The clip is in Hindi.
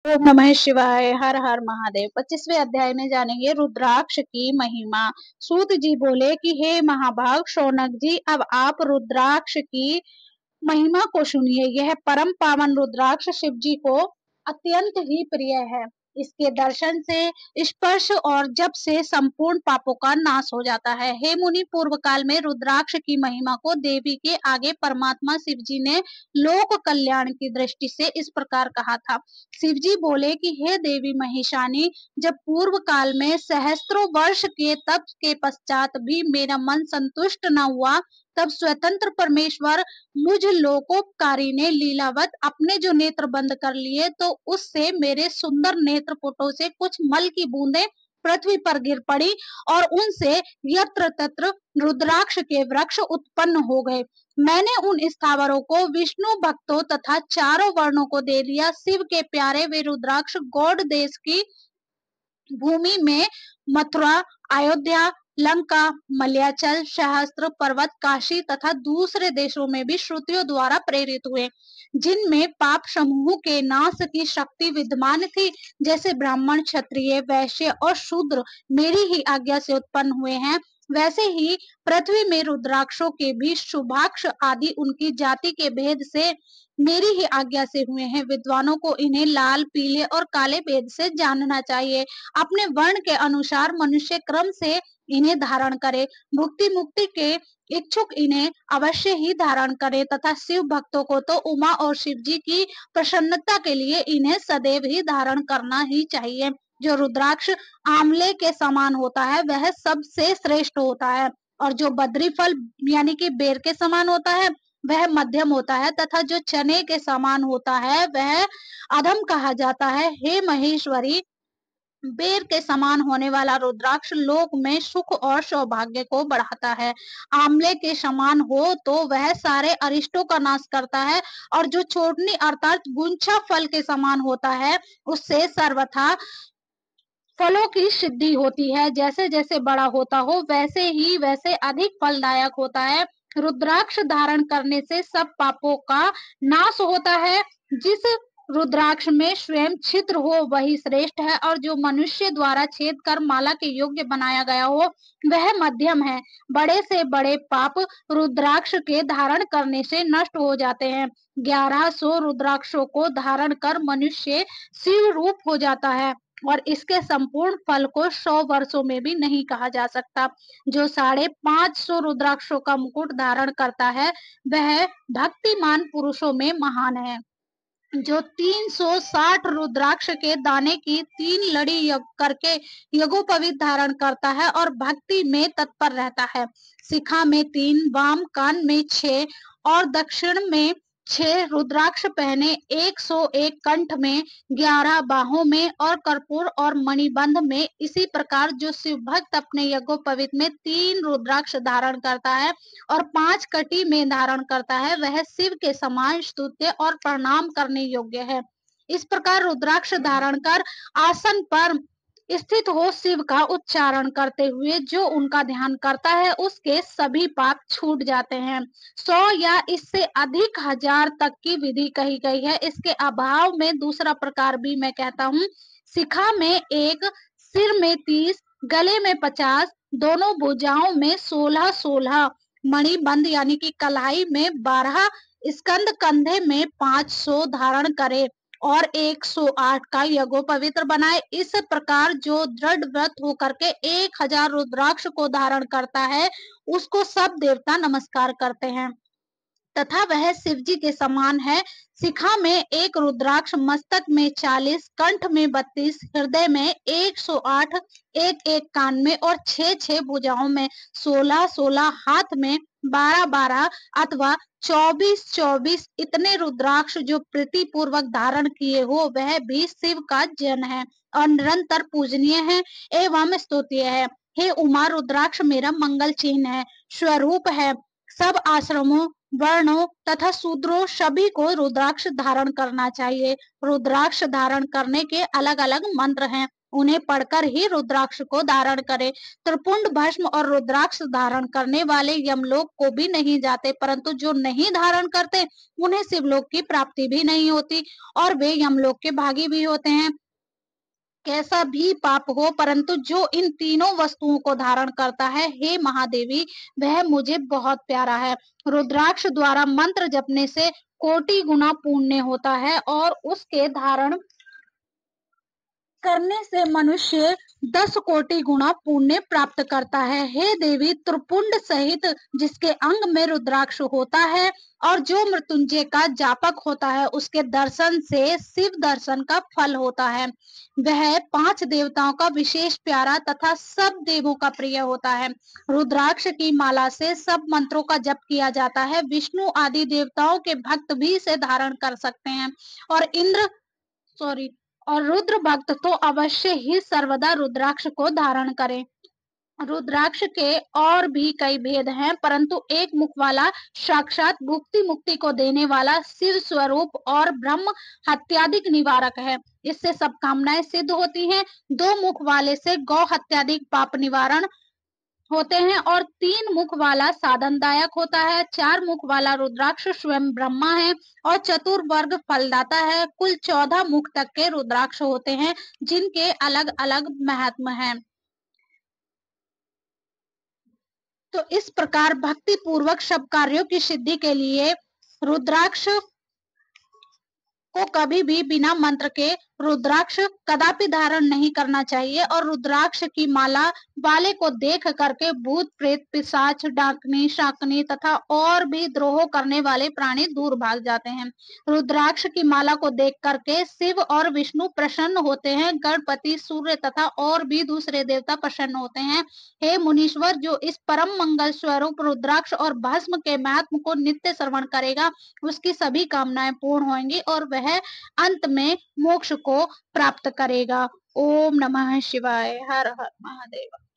ओम नमः शिवाय। हर हर महादेव। 25वें अध्याय में जानेंगे रुद्राक्ष की महिमा। सूत जी बोले कि हे महाभाग शौनक जी, अब आप रुद्राक्ष की महिमा को सुनिए। यह परम पावन रुद्राक्ष शिव जी को अत्यंत ही प्रिय है। इसके दर्शन से, स्पर्श और जप से संपूर्ण पापों का नाश हो जाता है। हे मुनि, पूर्व काल में रुद्राक्ष की महिमा को देवी के आगे परमात्मा शिव जी ने लोक कल्याण की दृष्टि से इस प्रकार कहा था। शिव जी बोले कि हे देवी महिषानी, जब पूर्व काल में सहस्त्रों वर्ष के तप के पश्चात भी मेरा मन संतुष्ट न हुआ, तब स्वतंत्र परमेश्वर मुझ लोकोपकारी ने लीलावत अपने जो नेत्र बंद कर लिए, तो उससे मेरे सुंदर नेत्रपुटों से कुछ मल की बूंदें पृथ्वी पर गिर पड़ी और उनसे यत्र तत्र रुद्राक्ष के वृक्ष उत्पन्न हो गए। मैंने उन स्थावरों को विष्णु भक्तों तथा चारों वर्णों को दे दिया। शिव के प्यारे वे रुद्राक्ष गौड़ देश की भूमि में मथुरा, अयोध्या, लंका, मलयाचल, सहस्त्र पर्वत, काशी तथा दूसरे देशों में भी श्रुतियों द्वारा प्रेरित हुए, जिनमें पाप समूह के नाश की शक्ति विद्यमान थी। जैसे ब्राह्मण, क्षत्रिय, वैश्य और शूद्र मेरी ही आज्ञा से उत्पन्न हुए हैं, वैसे ही पृथ्वी में रुद्राक्षों के भी शुभाक्ष आदि उनकी जाति के भेद से मेरी ही आज्ञा से हुए हैं। विद्वानों को इन्हें लाल, पीले और काले भेद से जानना चाहिए। अपने वर्ण के अनुसार मनुष्य क्रम से इन्हें धारण करे। भुक्ति मुक्ति के इच्छुक इन्हें अवश्य ही धारण करे तथा शिव भक्तों को तो उमा और शिव जी की प्रसन्नता के लिए इन्हें सदैव ही धारण करना ही चाहिए। जो रुद्राक्ष आंवले के समान होता है वह सबसे श्रेष्ठ होता है, और जो बद्री फल यानी कि बेर के समान होता है वह मध्यम होता है, तथा जो चने के समान होता है वह अधम कहा जाता है। हे महेश्वरी, बेर के समान होने वाला रुद्राक्ष लोक में सुख और सौभाग्य को बढ़ाता है। आंवले के समान हो तो वह सारे अरिष्टों का नाश करता है, और जो छोटनी अर्थात गुंछा फल के समान होता है उससे सर्वथा फलों की सिद्धि होती है। जैसे जैसे बड़ा होता हो वैसे अधिक फलदायक होता है। रुद्राक्ष धारण करने से सब पापों का नाश होता है। जिस रुद्राक्ष में स्वयं छिद्र हो वही श्रेष्ठ है, और जो मनुष्य द्वारा छेद कर माला के योग्य बनाया गया हो वह मध्यम है। बड़े से बड़े पाप रुद्राक्ष के धारण करने से नष्ट हो जाते हैं। 1100 रुद्राक्षों को धारण कर मनुष्य शिव रूप हो जाता है, और इसके संपूर्ण फल को 100 वर्षों में भी नहीं कहा जा सकता। जो 550 रुद्राक्षों का मुकुट धारण करता है वह भक्तिमान पुरुषों में महान है। जो 360 रुद्राक्ष के दाने की 3 लड़ी करके यज्ञोपवीत धारण करता है और भक्ति में तत्पर रहता है। शिखा में 3, वाम कान में 6 और दक्षिण में 6 रुद्राक्ष पहने, 101 कंठ में, 11 बाहों में और कर्पूर और मणिबंध में। इसी प्रकार जो शिव भक्त अपने यज्ञोपवीत में 3 रुद्राक्ष धारण करता है और 5 कटी में धारण करता है वह शिव के समान स्तुत्य और प्रणाम करने योग्य है। इस प्रकार रुद्राक्ष धारण कर आसन पर स्थित हो शिव का उच्चारण करते हुए जो उनका ध्यान करता है उसके सभी पाप छूट जाते हैं। 100 या इससे अधिक हजार तक की विधि कही गई है। इसके अभाव में दूसरा प्रकार भी मैं कहता हूँ। शिखा में 1, सिर में 30, गले में 50, दोनों भुजाओं में 16-16, मणिबंध यानी कि कलाई में 12, स्कंद कंधे में 500 धारण करे और 108 का यज्ञोपवीत बनाए। इस प्रकार जो दृढ़ व्रत होकर के 1000 रुद्राक्ष को धारण करता है उसको सब देवता नमस्कार करते हैं तथा वह शिव जी के समान है। शिखा में 1 रुद्राक्ष, मस्तक में 40, कंठ में 32, हृदय में 108, 1-1 कान में और 6-6 भुजाओं में, 16-16 हाथ में, 12-12 अथवा 24-24 इतने रुद्राक्ष जो प्रीति पूर्वक धारण किए हो वह भी शिव का जन है और निरंतर पूजनीय है एवं स्तुत्य है। हे उमा, रुद्राक्ष मेरा मंगल चिन्ह है, स्वरूप है। सब आश्रमों, वर्णों तथा शूद्रों सभी को रुद्राक्ष धारण करना चाहिए। रुद्राक्ष धारण करने के अलग अलग मंत्र हैं। उन्हें पढ़कर ही रुद्राक्ष को धारण करें। त्रिपुंड भस्म और रुद्राक्ष धारण करने वाले यमलोक को भी नहीं जाते, परंतु जो नहीं धारण करते उन्हें शिवलोक की प्राप्ति भी नहीं होती और वे यमलोक के भागी भी होते हैं। कैसा भी पाप हो, परंतु जो इन तीनों वस्तुओं को धारण करता है, हे महादेवी, वह मुझे बहुत प्यारा है। रुद्राक्ष द्वारा मंत्र जपने से कोटि गुना पुण्य होता है और उसके धारण करने से मनुष्य 10 कोटि गुना पुण्य प्राप्त करता है। हे देवी, त्रिपुंड सहित जिसके अंग में रुद्राक्ष होता है और जो मृत्युंजय का जापक होता है, उसके दर्शन से शिव दर्शन का फल होता है। वह 5 देवताओं का विशेष प्यारा तथा सब देवों का प्रिय होता है। रुद्राक्ष की माला से सब मंत्रों का जप किया जाता है। विष्णु आदि देवताओं के भक्त भी इसे धारण कर सकते हैं और और रुद्र भक्त तो अवश्य ही सर्वदा रुद्राक्ष को धारण करें। रुद्राक्ष के और भी कई भेद हैं, परंतु एक मुख वाला साक्षात भुक्ति मुक्ति को देने वाला शिव स्वरूप और ब्रह्म हत्यादिक निवारक है। इससे सब कामनाएं सिद्ध होती हैं। 2 मुख वाले से गौ हत्यादिक पाप निवारण होते हैं और 3 मुख वाला साधनदायक होता है। 4 मुख वाला रुद्राक्ष स्वयं ब्रह्मा है और चतुर्वर्ग फलदाता है। कुल 14 मुख तक के रुद्राक्ष होते हैं, जिनके अलग अलग महात्म हैं। तो इस प्रकार भक्ति पूर्वक सब कार्यों की सिद्धि के लिए रुद्राक्ष को कभी भी बिना मंत्र के रुद्राक्ष कदापि धारण नहीं करना चाहिए और रुद्राक्ष की माला वाले को देख करके भूत प्रेत पिशाच डाकनी शाकनी तथा और भी द्रोह करने वाले प्राणी दूर भाग जाते हैं। रुद्राक्ष की माला को देख करके शिव और विष्णु प्रसन्न होते हैं। गणपति सूर्य तथा और भी दूसरे देवता प्रसन्न होते हैं। हे मुनीश्वर, जो इस परम मंगल स्वरूप रुद्राक्ष और भस्म के महात्म को नित्य श्रवण करेगा, उसकी सभी कामनाएं पूर्ण होंगी और वह अंत में मोक्ष को प्राप्त करेगा। ओम नमः शिवाय। हर हर महादेव।